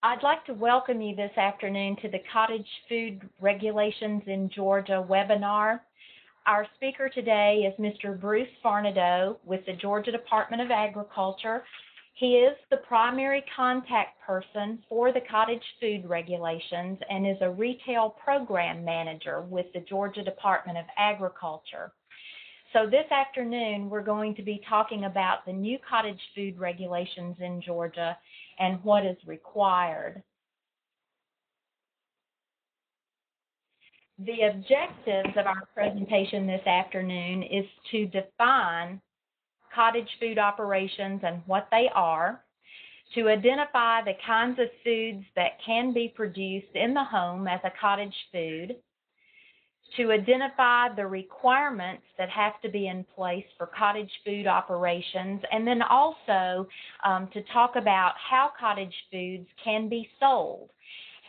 I'd like to welcome you this afternoon to the Cottage Food Regulations in Georgia webinar. Our speaker today is Mr. Bruce Varnadoe with the Georgia Department of Agriculture. He is the primary contact person for the Cottage Food Regulations and is a retail program manager with the Georgia Department of Agriculture. So this afternoon, we're going to be talking about the new cottage food regulations in Georgia and what is required. The objectives of our presentation this afternoon is to define cottage food operations and what they are, to identify the kinds of foods that can be produced in the home as a cottage food, to identify the requirements that have to be in place for cottage food operations, and then also to talk about how cottage foods can be sold.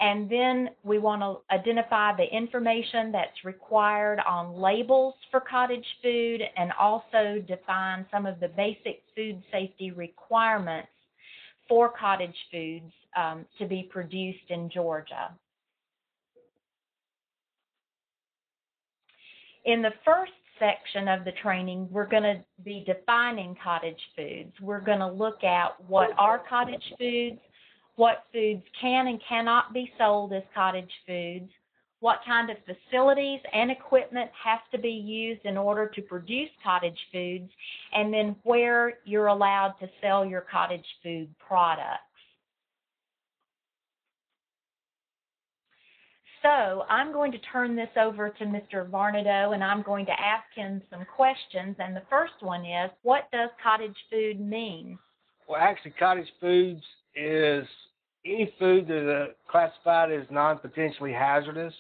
And then we want to identify the information that's required on labels for cottage food and also define some of the basic food safety requirements for cottage foods to be produced in Georgia. In the first section of the training, we're going to be defining cottage foods. We're going to look at what are cottage foods, what foods can and cannot be sold as cottage foods, what kind of facilities and equipment have to be used in order to produce cottage foods, and then where you're allowed to sell your cottage food products. So I'm going to turn this over to Mr. Varnadoe, and I'm going to ask him some questions. And the first one is, what does cottage food mean? Well, actually, cottage foods is any food that is classified as non-potentially hazardous.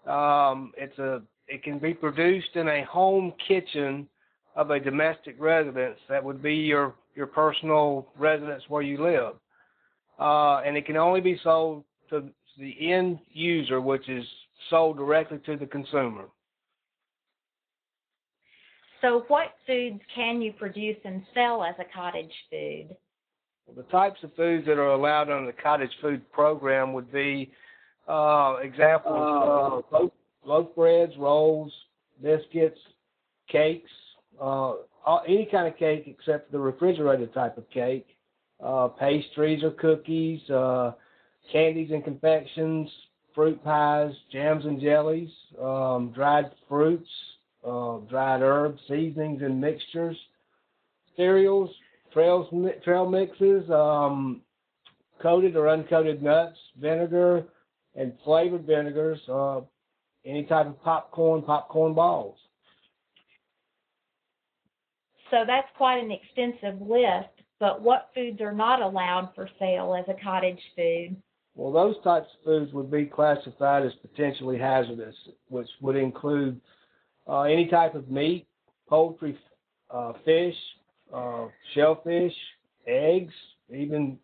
It can be produced in a home kitchen of a domestic residence. That would be your personal residence where you live. And it can only be sold to the end user, which is sold directly to the consumer. So what foods can you produce and sell as a cottage food? Well, the types of foods that are allowed under the cottage food program would be examples of loaf breads, rolls, biscuits, cakes, any kind of cake except the refrigerated type of cake, pastries or cookies, candies and confections, fruit pies, jams and jellies, dried fruits, dried herbs, seasonings and mixtures, cereals, trail mixes, coated or uncoated nuts, vinegar, and flavored vinegars, any type of popcorn balls. So that's quite an extensive list, but what foods are not allowed for sale as a cottage food? Well, those types of foods would be classified as potentially hazardous, which would include any type of meat, poultry, fish, shellfish, eggs, even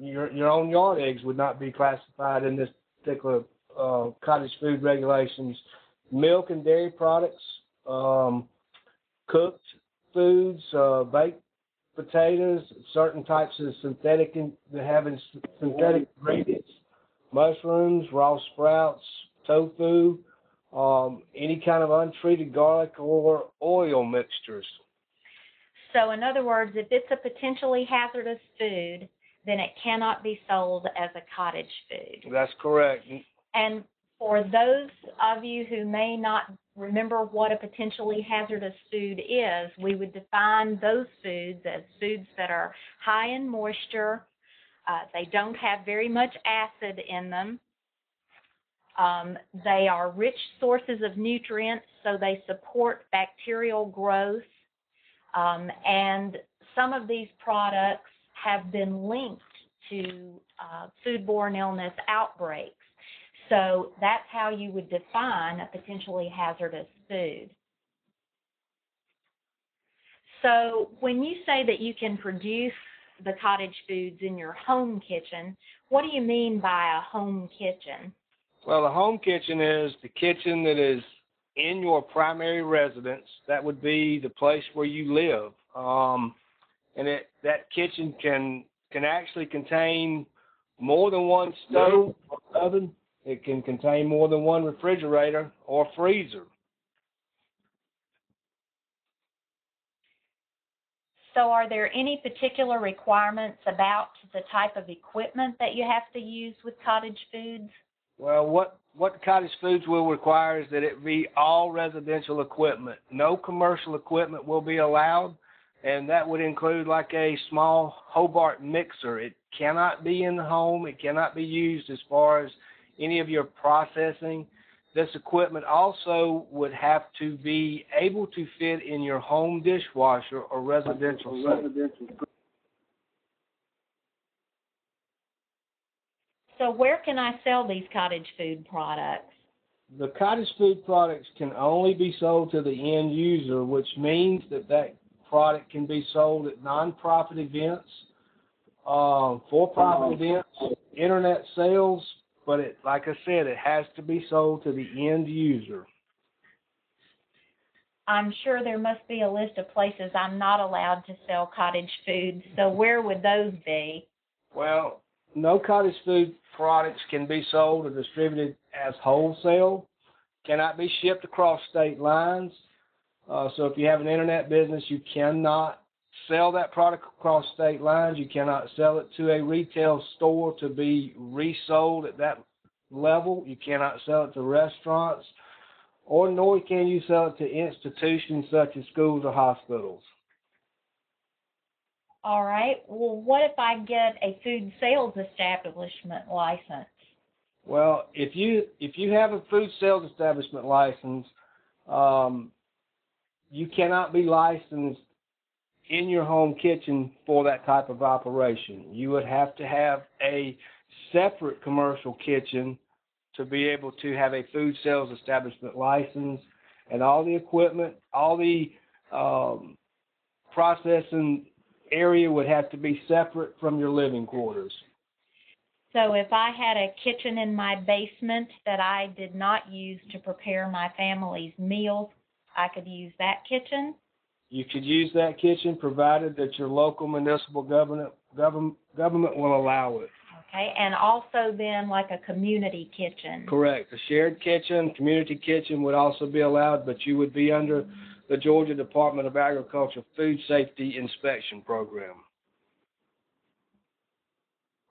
your own yard eggs would not be classified in this particular cottage food regulations. Milk and dairy products, cooked foods, baked potatoes, certain types of synthetic ingredients, mushrooms, raw sprouts, tofu, any kind of untreated garlic or oil mixtures. So in other words, if it's a potentially hazardous food, then it cannot be sold as a cottage food. That's correct. And for those of you who may not remember what a potentially hazardous food is, we would define those foods as foods that are high in moisture. They don't have very much acid in them. They are rich sources of nutrients, so they support bacterial growth. And some of these products have been linked to foodborne illness outbreaks. So that's how you would define a potentially hazardous food. So when you say that you can produce the cottage foods in your home kitchen, what do you mean by a home kitchen? Well, a home kitchen is the kitchen that is in your primary residence. That would be the place where you live. And that kitchen can actually contain more than one stove or oven. It can contain more than one refrigerator or freezer. So are there any particular requirements about the type of equipment that you have to use with cottage foods? Well, what Cottage Foods will require is that it be all residential equipment. No commercial equipment will be allowed, and that would include like a small Hobart mixer. It cannot be in the home. It cannot be used as far as any of your processing. This equipment also would have to be able to fit in your home dishwasher or residential sink. So where can I sell these cottage food products? The cottage food products can only be sold to the end user, which means that product can be sold at nonprofit events, for-profit events, internet sales, but like I said, it has to be sold to the end user. I'm sure there must be a list of places I'm not allowed to sell cottage foods, so where would those be? Well, no cottage food products can be sold or distributed as wholesale, cannot be shipped across state lines. So if you have an internet business, you cannot sell that product across state lines. You cannot sell it to a retail store to be resold at that level. You cannot sell it to restaurants, nor can you sell it to institutions such as schools or hospitals. All right. Well, what if I get a food sales establishment license? Well, if you have a food sales establishment license, you cannot be licensed in your home kitchen for that type of operation. You would have to have a separate commercial kitchen to be able to have a food sales establishment license, and all the equipment, all the processing area would have to be separate from your living quarters. So if I had a kitchen in my basement that I did not use to prepare my family's meals, I could use that kitchen? You could use that kitchen provided that your local municipal government will allow it. Okay, and also then like a community kitchen. Correct. A shared kitchen, community kitchen would also be allowed, but you would be under the Georgia Department of Agriculture Food Safety Inspection Program.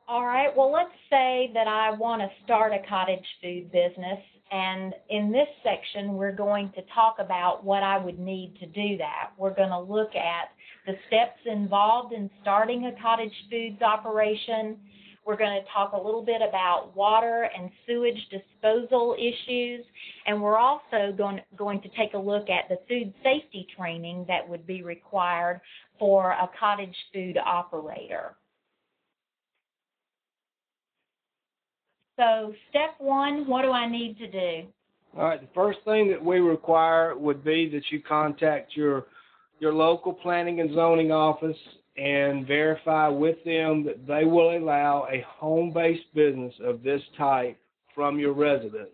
All right, well, let's say that I want to start a cottage food business, and in this section, we're going to talk about what I would need to do that. We're going to look at the steps involved in starting a cottage foods operation. We're going to talk a little bit about water and sewage disposal issues, and we're also going to take a look at the food safety training that would be required for a cottage food operator. So step one, what do I need to do? All right, the first thing that we require would be that you contact your local planning and zoning office and verify with them that they will allow a home-based business of this type from your residence.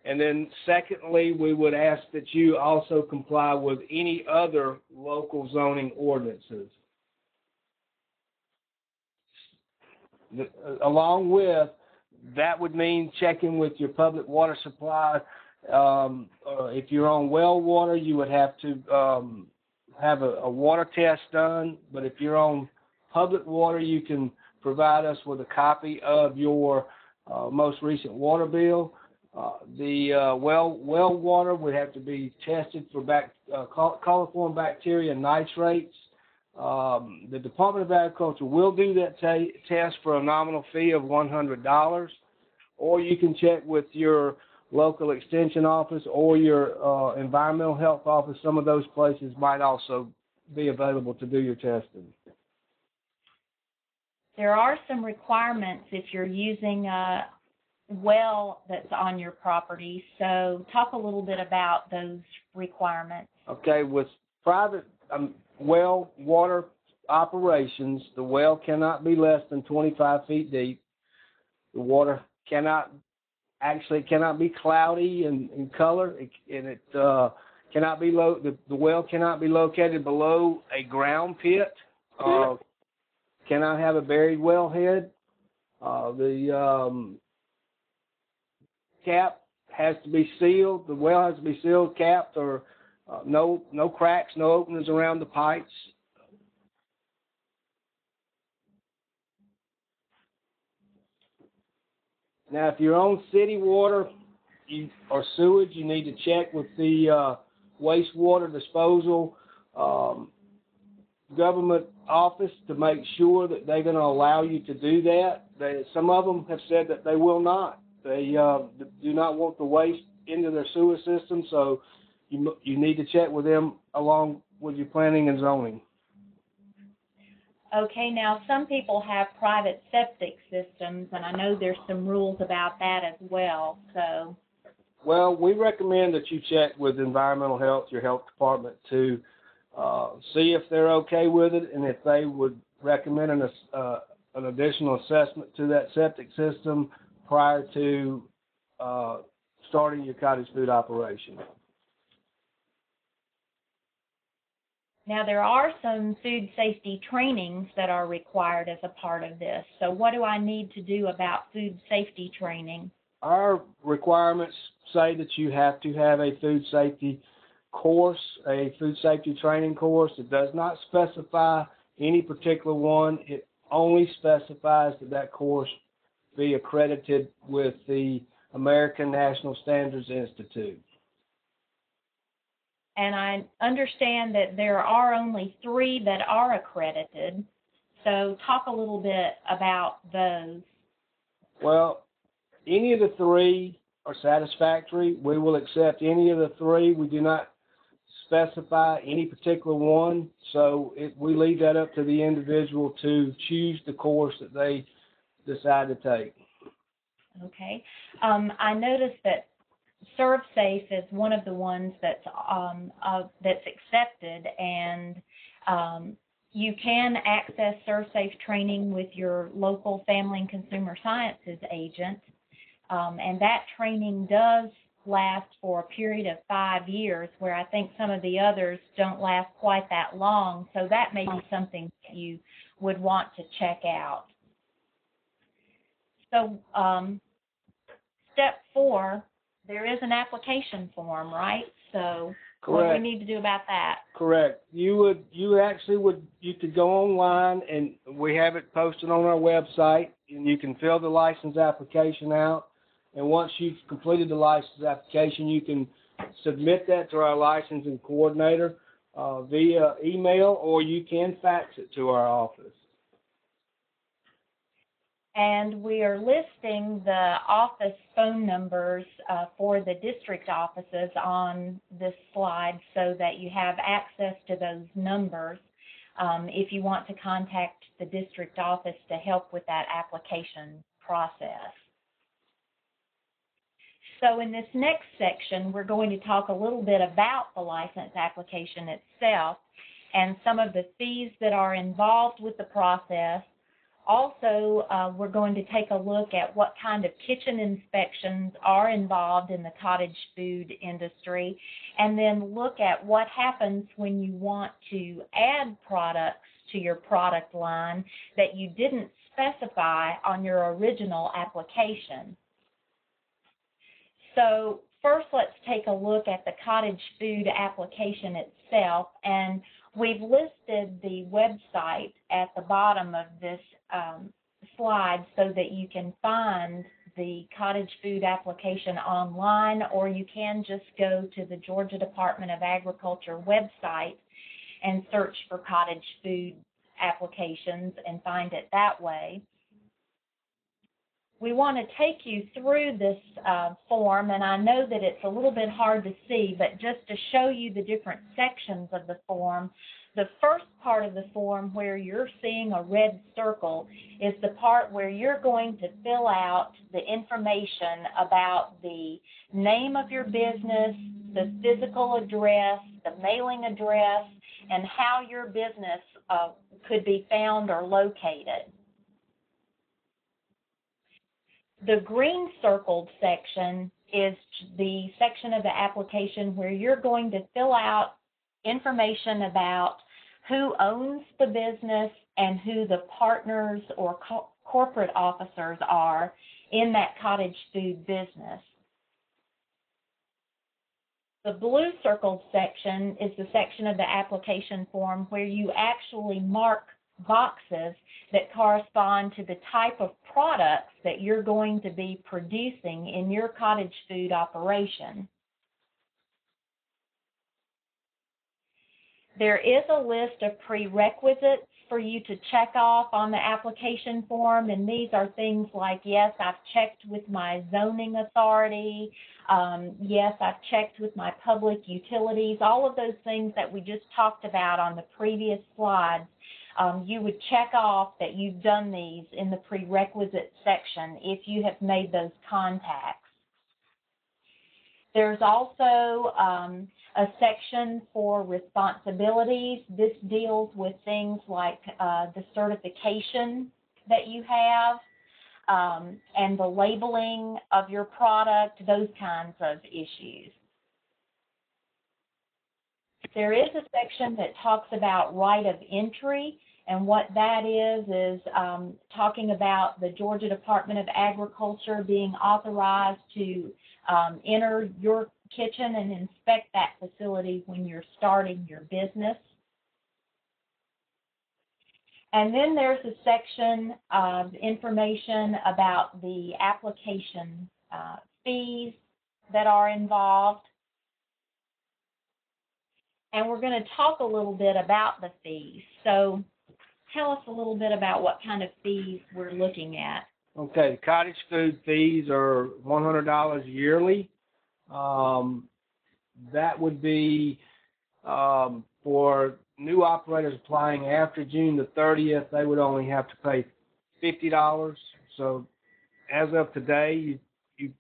And then secondly, we would ask that you also comply with any other local zoning ordinances. Along with, that would mean checking with your public water supply. If you're on well water, you would have to have a water test done. But if you're on public water, you can provide us with a copy of your most recent water bill. The well water would have to be tested for coliform bacteria and nitrates. The Department of Agriculture will do that test for a nominal fee of $100, or you can check with your local extension office or your environmental health office. Some of those places might also be available to do your testing. There are some requirements if you're using a well that's on your property, so talk a little bit about those requirements. Okay, with private well water operations, the well cannot be less than 25 feet deep. The water cannot be cloudy in color, and cannot be the well cannot be located below a ground pit. Cannot have a buried wellhead. The cap has to be sealed. The well has to be sealed, capped, or no cracks, no openings around the pipes. Now, if you're on city water or sewage, you need to check with the wastewater disposal government office to make sure that they're going to allow you to do that. Some of them have said that they will not. They do not want the waste into their sewer system, so you need to check with them along with your planning and zoning. Okay, now some people have private septic systems, and I know there's some rules about that as well. So, well, we recommend that you check with environmental health, your health department, to see if they're okay with it, and if they would recommend an additional assessment to that septic system prior to starting your cottage food operation. now there are some food safety trainings that are required as a part of this. So what do I need to do about food safety training? Our requirements say that you have to have a food safety course, a food safety training course. It does not specify any particular one. It only specifies that that course be accredited with the American National Standards Institute. And I understand that there are only 3 that are accredited. So talk a little bit about those. Well, any of the 3 are satisfactory. We will accept any of the 3. We do not specify any particular one, so we leave that up to the individual to choose the course that they decide to take. Okay. I noticed that ServSafe is one of the ones that's accepted, and you can access ServSafe training with your local Family and Consumer Sciences agent, and that training does last for a period of 5 years, where I think some of the others don't last quite that long, so that may be something that you would want to check out. So step 4, there is an application form, right? So Correct. What do we need to do about that? Correct. You could go online, and we have it posted on our website, and you can fill the license application out. And once you've completed the license application, you can submit that to our licensing coordinator via email, or you can fax it to our office. And we are listing the office phone numbers for the district offices on this slide so that you have access to those numbers if you want to contact the district office to help with that application process. So in this next section, we're going to talk a little bit about the license application itself and some of the fees that are involved with the process. Also, we're going to take a look at what kind of kitchen inspections are involved in the cottage food industry, and then look at what happens when you want to add products to your product line that you didn't specify on your original application. So first, let's take a look at the cottage food application itself, and we've listed the website at the bottom of this slide so that you can find the cottage food application online, or you can just go to the Georgia Department of Agriculture website and search for cottage food applications and find it that way. We want to take you through this form, and I know that it's a little bit hard to see, but just to show you the different sections of the form, the first part of the form where you're seeing a red circle is the part where you're going to fill out the information about the name of your business, the physical address, the mailing address, and how your business could be found or located. The green circled section is the section of the application where you're going to fill out information about who owns the business and who the partners or corporate officers are in that cottage food business. The blue circled section is the section of the application form where you actually mark boxes that correspond to the type of products that you're going to be producing in your cottage food operation. There is a list of prerequisites for you to check off on the application form, and these are things like, yes, I've checked with my zoning authority, yes, I've checked with my public utilities, all of those things that we just talked about on the previous slides. You would check off that you've done these in the prerequisite section if you have made those contacts. There's also a section for responsibilities. This deals with things like the certification that you have and the labeling of your product, those kinds of issues. There is a section that talks about right of entry, and what that is talking about the Georgia Department of Agriculture being authorized to enter your kitchen and inspect that facility when you're starting your business. And then there's a section of information about the application fees that are involved. And we're going to talk a little bit about the fees. So tell us a little bit about what kind of fees we're looking at. Okay, the cottage food fees are $100 yearly. That would be for new operators applying after June the 30th, they would only have to pay $50. So as of today, you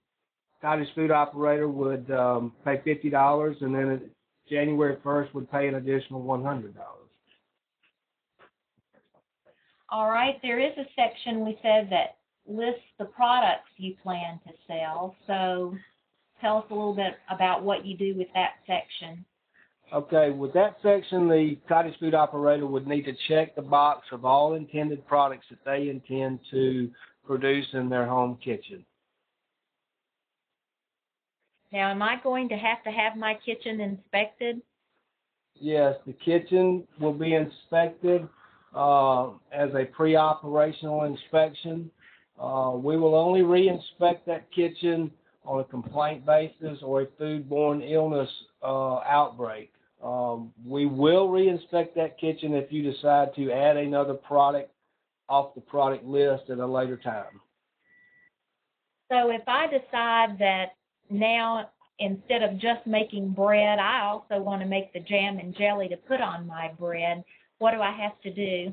cottage food operator would pay $50, and then January 1st would pay an additional $100. All right, there is a section we said that lists the products you plan to sell. So tell us a little bit about what you do with that section. Okay, with that section, the cottage food operator would need to check the box of all intended products that they intend to produce in their home kitchen. Now, am I going to have my kitchen inspected? Yes, the kitchen will be inspected as a pre-operational inspection. We will only re-inspect that kitchen on a complaint basis or a foodborne illness outbreak. We will re-inspect that kitchen if you decide to add another product off the product list at a later time. So if I decide that now, instead of just making bread, I also want to make the jam and jelly to put on my bread, what do I have to do?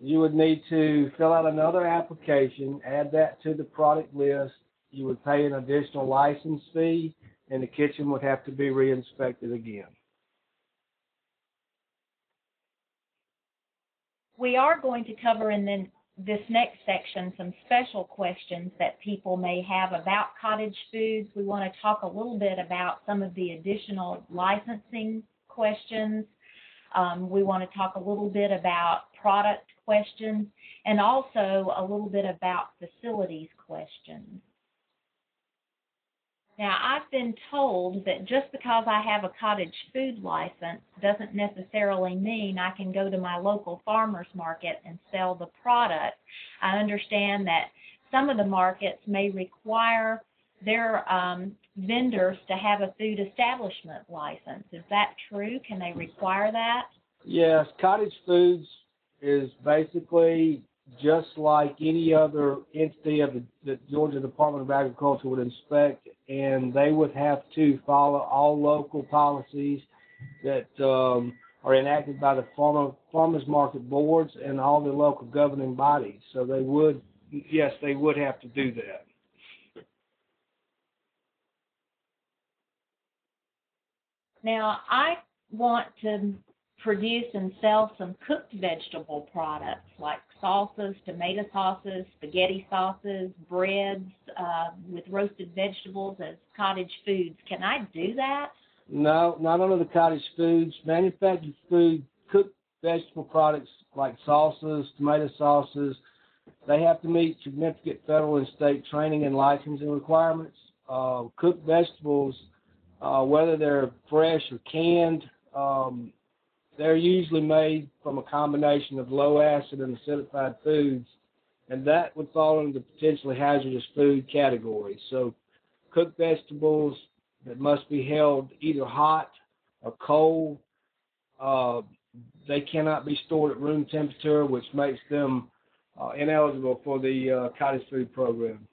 You would need to fill out another application, add that to the product list. You would pay an additional license fee, and the kitchen would have to be re-inspected again. We are going to cover in this next section some special questions that people may have about cottage foods. We want to talk a little bit about some of the additional licensing questions. We want to talk a little bit about product questions and also a little bit about facilities questions. Now, I've been told that just because I have a cottage food license doesn't necessarily mean I can go to my local farmer's market and sell the product. I understand that some of the markets may require their vendors to have a food establishment license. Is that true? Can they require that? Yes, cottage foods is basically just like any other entity of the Georgia Department of Agriculture would inspect, and they would have to follow all local policies that are enacted by the farmers market boards and all the local governing bodies. So they would, yes, they would have to do that. Now, I want to produce and sell some cooked vegetable products like salsas, tomato sauces, spaghetti sauces, breads with roasted vegetables as cottage foods. Can I do that? No, not under the cottage foods. Manufactured food, cooked vegetable products like salsas, tomato sauces, They have to meet significant federal and state training and licensing requirements. Cooked vegetables, whether they're fresh or canned, they're usually made from a combination of low acid and acidified foods, and that would fall into the potentially hazardous food category. So cooked vegetables that must be held either hot or cold, they cannot be stored at room temperature, which makes them ineligible for the cottage food program.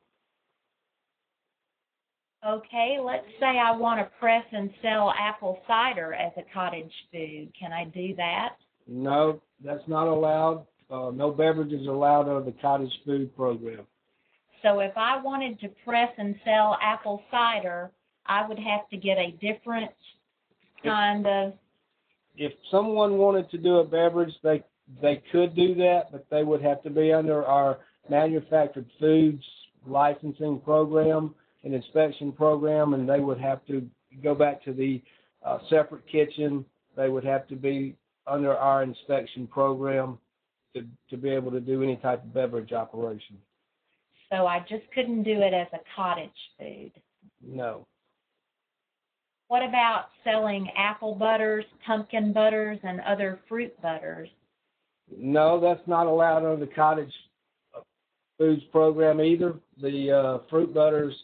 Okay, let's say I want to press and sell apple cider as a cottage food. Can I do that? No, that's not allowed. No beverages are allowed under the cottage food program. So if I wanted to press and sell apple cider, I would have to get a different kind of... If someone wanted to do a beverage, they could do that, but they would have to be under our manufactured foods licensing program and inspection program, and they would have to go back to the separate kitchen. They would have to be under our inspection program to be able to do any type of beverage operation. So I just couldn't do it as a cottage food? No. What about selling apple butters, pumpkin butters, and other fruit butters? No, that's not allowed under the cottage foods program either. The fruit butters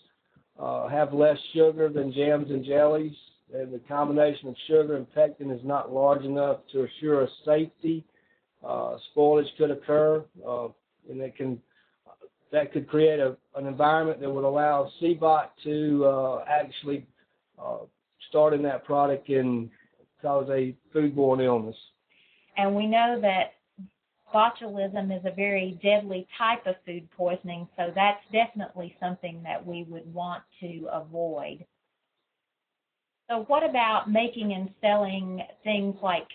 have less sugar than jams and jellies, and the combination of sugar and pectin is not large enough to assure safety. Spoilage could occur, and that could create an environment that would allow CBOT to actually start in that product and cause a foodborne illness. And we know that botulism is a very deadly type of food poisoning, so that's definitely something that we would want to avoid. So what about making and selling things like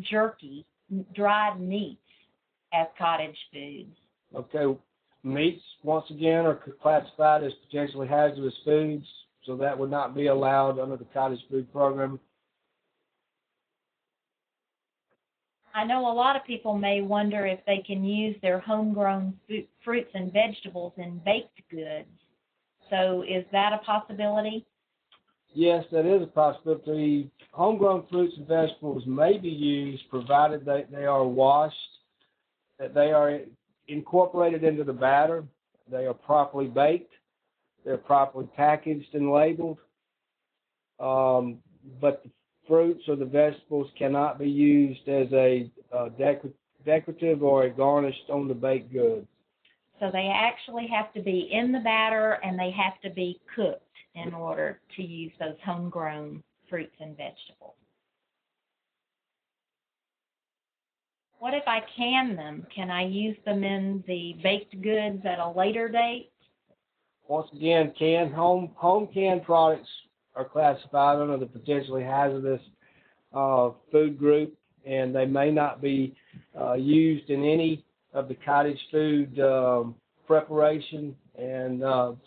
jerky, dried meats, as cottage foods? Okay, meats, once again, are classified as potentially hazardous foods, so that would not be allowed under the cottage food program. I know a lot of people may wonder if they can use their homegrown fruits and vegetables in baked goods. So is that a possibility? Yes, that is a possibility. Homegrown fruits and vegetables may be used provided that they are washed, that they are incorporated into the batter, they are properly baked, they're properly packaged and labeled, but the fruits or the vegetables cannot be used as a decorative or a garnish on the baked goods. So they actually have to be in the batter and they have to be cooked in order to use those homegrown fruits and vegetables. What if I can them? Can I use them in the baked goods at a later date? Once again, home canned products are classified under the potentially hazardous food group, and they may not be used in any of the cottage food preparation, and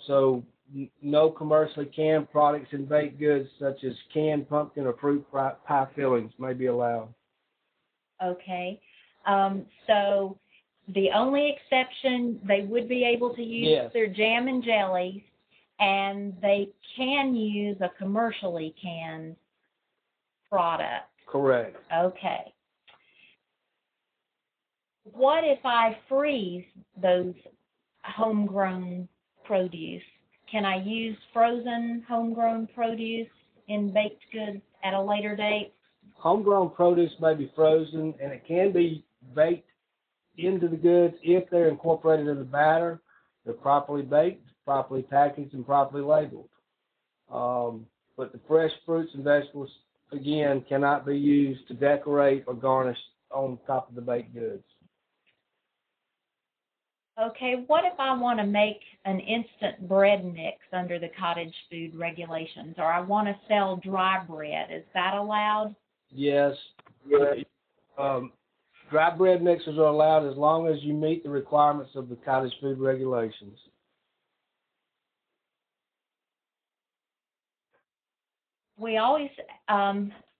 so no commercially canned products and baked goods such as canned pumpkin or fruit pie fillings may be allowed. Okay. So the only exception, they would be able to use their jam and jellies, and they can use a commercially canned product. Correct. Okay. What if I freeze those homegrown produce? Can I use frozen homegrown produce in baked goods at a later date? Homegrown produce may be frozen, and it can be baked into the goods if they're incorporated in the batter. They're properly baked, properly packaged, and properly labeled. But the fresh fruits and vegetables, again, cannot be used to decorate or garnish on top of the baked goods. Okay, what if I want to make an instant bread mix under the cottage food regulations, or I want to sell dry bread? Is that allowed? Yes. Dry bread mixers are allowed as long as you meet the requirements of the cottage food regulations. We always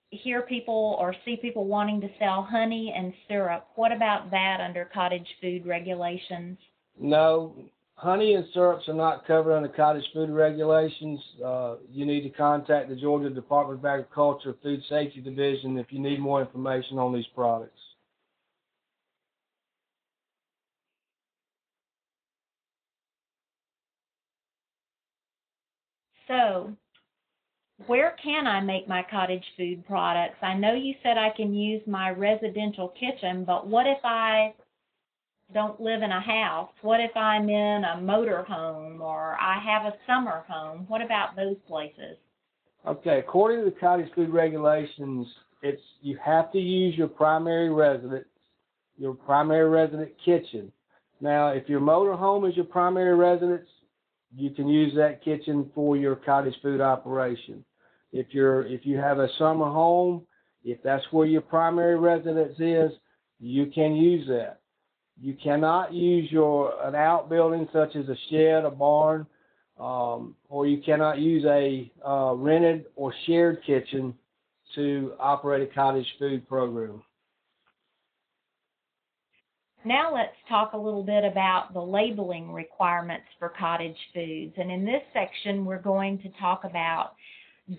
hear people or see people wanting to sell honey and syrup. What about that under cottage food regulations? No, honey and syrups are not covered under Cottage Food Regulations. You need to contact the Georgia Department of Agriculture Food Safety Division if you need more information on these products. So, where can I make my cottage food products? I know you said I can use my residential kitchen, but what if I don't live in a house? What if I'm in a motor home or I have a summer home? What about those places? Okay, according to the Cottage Food Regulations, you have to use your primary residence, your primary resident kitchen. Now, if your motor home is your primary residence, you can use that kitchen for your cottage food operation. If you have a summer home, if that's where your primary residence is, you can use that. You cannot use an outbuilding such as a shed, a barn, or you cannot use a rented or shared kitchen to operate a cottage food program. Now let's talk a little bit about the labeling requirements for cottage foods. And in this section, we're going to talk about,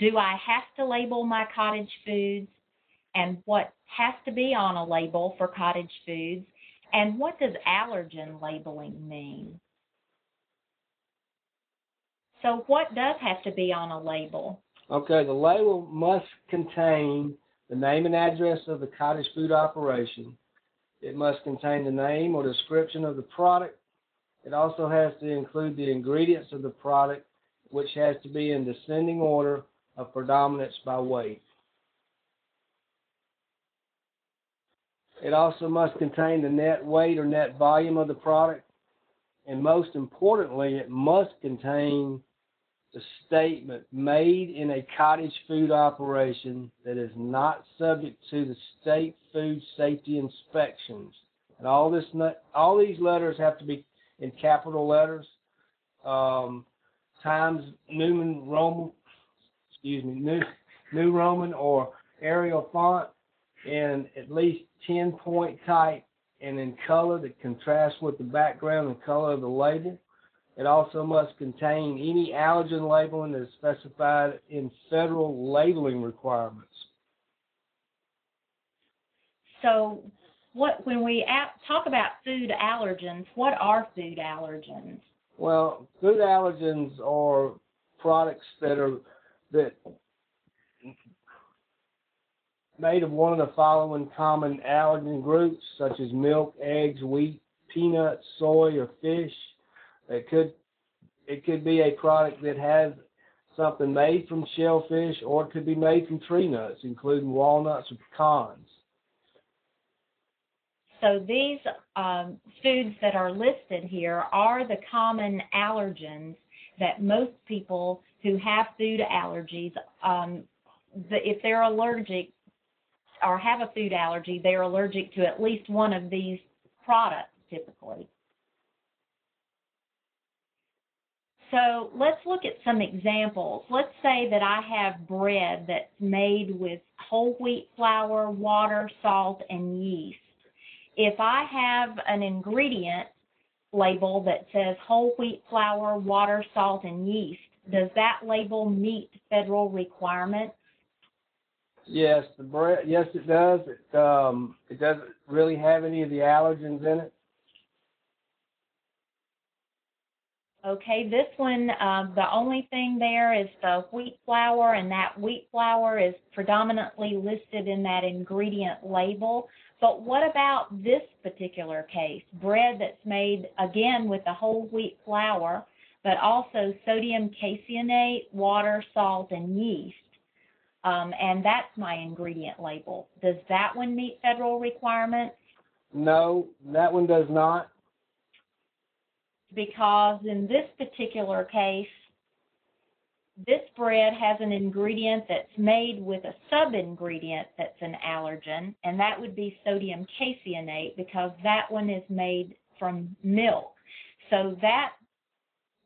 do I have to label my cottage foods, and what has to be on a label for cottage foods, and what does allergen labeling mean? So what does have to be on a label? Okay, the label must contain the name and address of the cottage food operation. It must contain the name or description of the product. It also has to include the ingredients of the product, which has to be in descending order of predominance by weight. It also must contain the net weight or net volume of the product. And most importantly, it must contain the statement "made in a cottage food operation that is not subject to the state food safety inspections." And all these letters have to be in capital letters, Times New Roman or Arial font, in at least 10-point type, and in color that contrasts with the background and color of the label. It also must contain any allergen labeling that is specified in federal labeling requirements. So when we talk about food allergens, what are food allergens? Well, food allergens are products that made of one of the following common allergen groups, such as milk, eggs, wheat, peanuts, soy, or fish. It could be a product that has something made from shellfish, or it could be made from tree nuts, including walnuts or pecans. So these foods that are listed here are the common allergens that most people who have food allergies, if they're allergic or have a food allergy, they're allergic to at least one of these products typically. So let's look at some examples. Let's say that I have bread that's made with whole wheat flour, water, salt, and yeast. If I have an ingredient label that says whole wheat flour, water, salt, and yeast, does that label meet federal requirements? Yes, yes, it does. It doesn't really have any of the allergens in it. Okay, this one, the only thing there is the wheat flour, and that wheat flour is predominantly listed in that ingredient label. But what about this particular case? Bread that's made, again, with the whole wheat flour, but also sodium caseinate, water, salt, and yeast. And that's my ingredient label. Does that one meet federal requirements? No, that one does not. Because in this particular case, this bread has an ingredient that's made with a sub-ingredient that's an allergen, and that would be sodium caseinate, because that one is made from milk. So that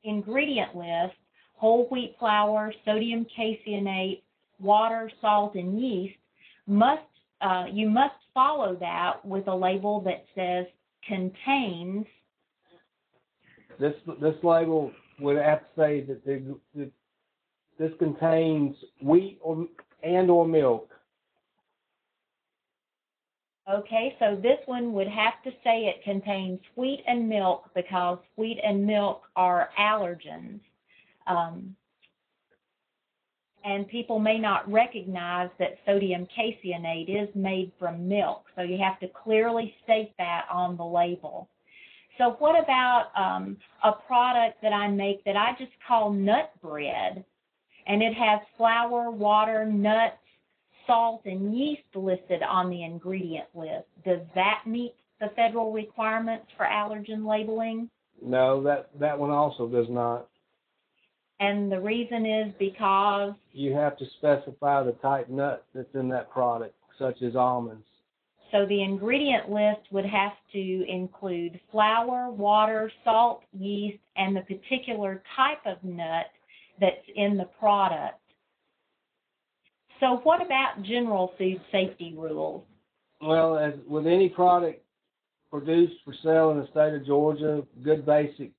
ingredient list, whole wheat flour, sodium caseinate, water, salt, and yeast, you must follow that with a label that says contains This label would have to say that this contains wheat or milk. Okay, so this one would have to say it contains wheat and milk because wheat and milk are allergens. And people may not recognize that sodium caseinate is made from milk, so you have to clearly state that on the label. So what about a product that I make that I just call nut bread, and it has flour, water, nuts, salt, and yeast listed on the ingredient list? Does that meet the federal requirements for allergen labeling? No, that one also does not. And the reason is because? You have to specify the type nut that's in that product, such as almonds. So the ingredient list would have to include flour, water, salt, yeast, and the particular type of nut that's in the product. So what about general food safety rules? Well, as with any product produced for sale in the state of Georgia, good basic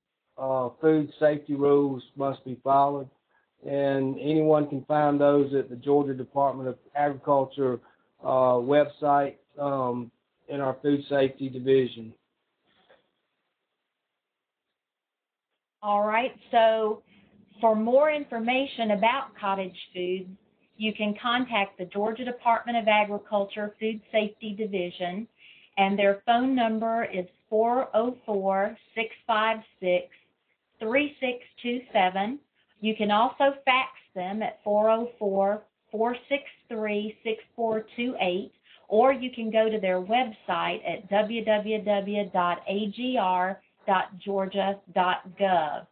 food safety rules must be followed, and anyone can find those at the Georgia Department of Agriculture website in our food safety division. All right, so for more information about cottage foods, you can contact the Georgia Department of Agriculture Food Safety Division, and their phone number is 404-656-3627. You can also fax them at 404-463-6428, or you can go to their website at www.agr.georgia.gov.